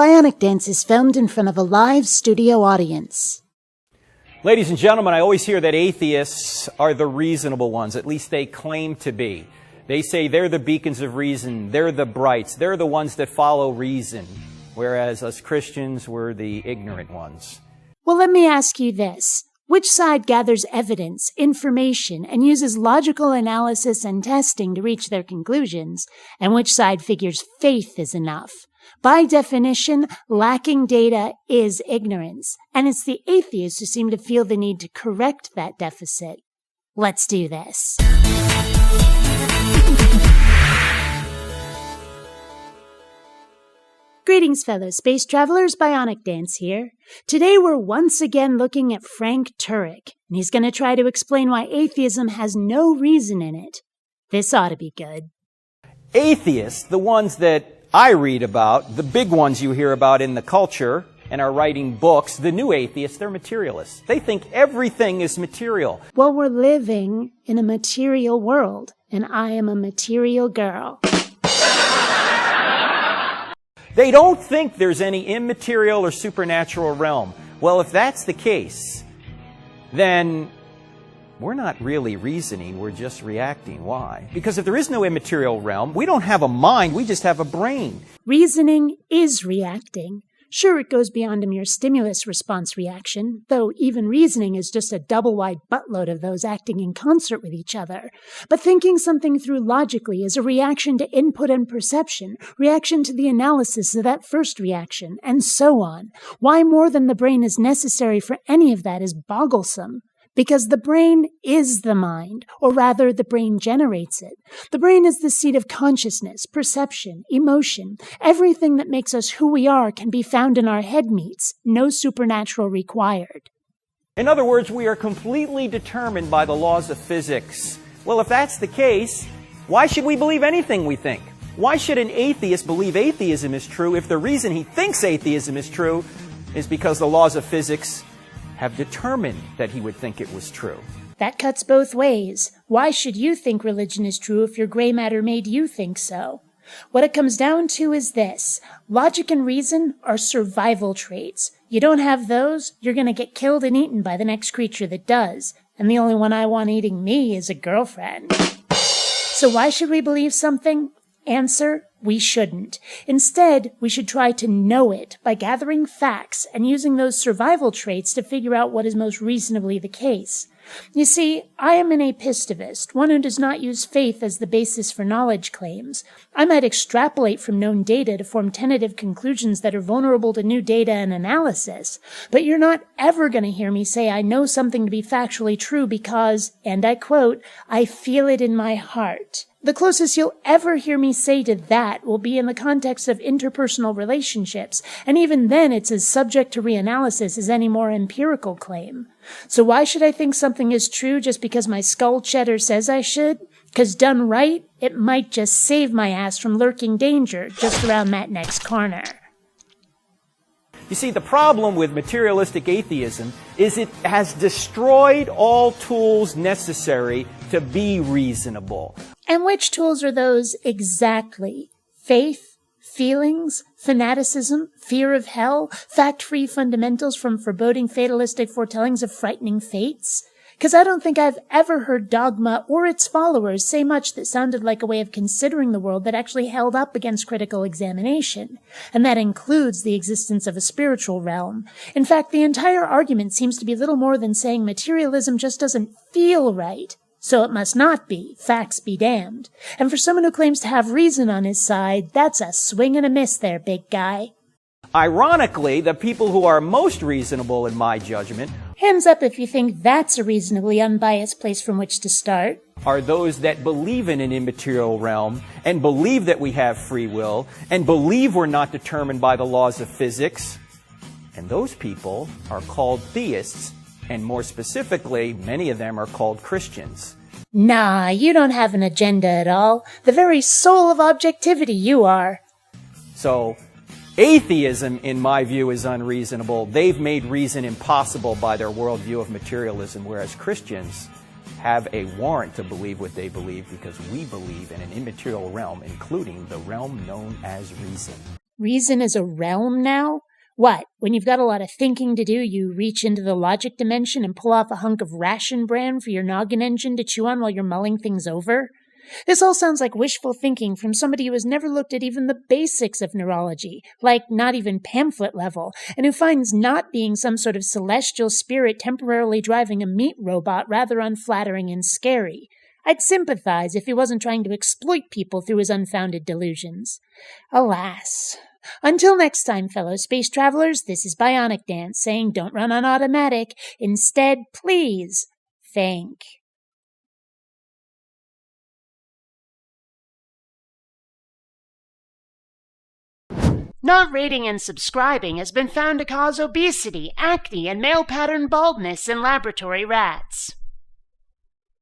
BionicDance is filmed in front of a live studio audience. Ladies and gentlemen, I always hear that atheists are the reasonable ones. At least they claim to be. They say they're the beacons of reason. They're the brights. They're the ones that follow reason. Whereas us Christians, we're the ignorant ones. Well, let me ask you this. Which side gathers evidence, information, and uses logical analysis and testing to reach their conclusions, and which side figures faith is enough? By definition, lacking data is ignorance, and it's the atheists who seem to feel the need to correct that deficit. Let's do this. Greetings, fellow space travelers. BionicDance here. Today we're once again looking at Frank Turek, and he's going to try to explain why atheism has no reason in it. This ought to be good. Atheists, the ones that I read about, the big ones you hear about in the culture and are writing books, the new atheists, they're materialists. They think everything is material. Well, we're living in a material world, and I am a material girl. They don't think there's any immaterial or supernatural realm. Well, if that's the case, then we're not really reasoning, we're just reacting. Why? Because if there is no immaterial realm, we don't have a mind, we just have a brain. Reasoning is reacting. Sure, it goes beyond a mere stimulus-response reaction, though even reasoning is just a double-wide buttload of those acting in concert with each other. But thinking something through logically is a reaction to input and perception, reaction to the analysis of that first reaction, and so on. Why more than the brain is necessary for any of that is bogglesome. Because the brain is the mind, or rather, the brain generates it. The brain is the seat of consciousness, perception, emotion. Everything that makes us who we are can be found in our head meats, no supernatural required. In other words, we are completely determined by the laws of physics. Well, if that's the case, why should we believe anything we think? Why should an atheist believe atheism is true if the reason he thinks atheism is true is because the laws of physics have determined that he would think it was true? That cuts both ways. Why should you think religion is true if your gray matter made you think so? What it comes down to is this. Logic and reason are survival traits. You don't have those, you're going to get killed and eaten by the next creature that does. And the only one I want eating me is a girlfriend. So why should we believe something? Answer, we shouldn't. Instead, we should try to know it by gathering facts and using those survival traits to figure out what is most reasonably the case. You see, I am an Apistevist, one who does not use faith as the basis for knowledge claims. I might extrapolate from known data to form tentative conclusions that are vulnerable to new data and analysis, but you're not ever going to hear me say I know something to be factually true because, and I quote, I feel it in my heart. The closest you'll ever hear me say to that will be in the context of interpersonal relationships, and even then it's as subject to reanalysis as any more empirical claim. So why should I think something is true just because my skull cheddar says I should? 'Cause done right, it might just save my ass from lurking danger just around that next corner. You see, the problem with materialistic atheism is it has destroyed all tools necessary to be reasonable. And which tools are those exactly? Faith, feelings, fanaticism, fear of hell, fact-free fundamentals from foreboding fatalistic foretellings of frightening fates? 'Cause I don't think I've ever heard dogma or its followers say much that sounded like a way of considering the world that actually held up against critical examination. And that includes the existence of a spiritual realm. In fact, the entire argument seems to be little more than saying materialism just doesn't feel right. So it must not be, facts be damned. And for someone who claims to have reason on his side, that's a swing and a miss there, big guy. Ironically, the people who are most reasonable in my judgment Hands up if you think that's a reasonably unbiased place from which to start. Are those that believe in an immaterial realm and believe that we have free will and believe we're not determined by the laws of physics. And those people are called theists. And more specifically, many of them are called Christians. Nah, you don't have an agenda at all. The very soul of objectivity you are. So, atheism, in my view, is unreasonable. They've made reason impossible by their worldview of materialism, whereas Christians have a warrant to believe what they believe because we believe in an immaterial realm, including the realm known as reason. Reason is a realm now? What, when you've got a lot of thinking to do, you reach into the logic dimension and pull off a hunk of ration bran for your noggin engine to chew on while you're mulling things over? This all sounds like wishful thinking from somebody who has never looked at even the basics of neurology, like not even pamphlet level, and who finds not being some sort of celestial spirit temporarily driving a meat robot rather unflattering and scary. I'd sympathize if he wasn't trying to exploit people through his unfounded delusions. Alas. Until next time, fellow space travelers, this is BionicDance saying don't run on automatic. Instead, please think. Not rating and subscribing has been found to cause obesity, acne, and male pattern baldness in laboratory rats.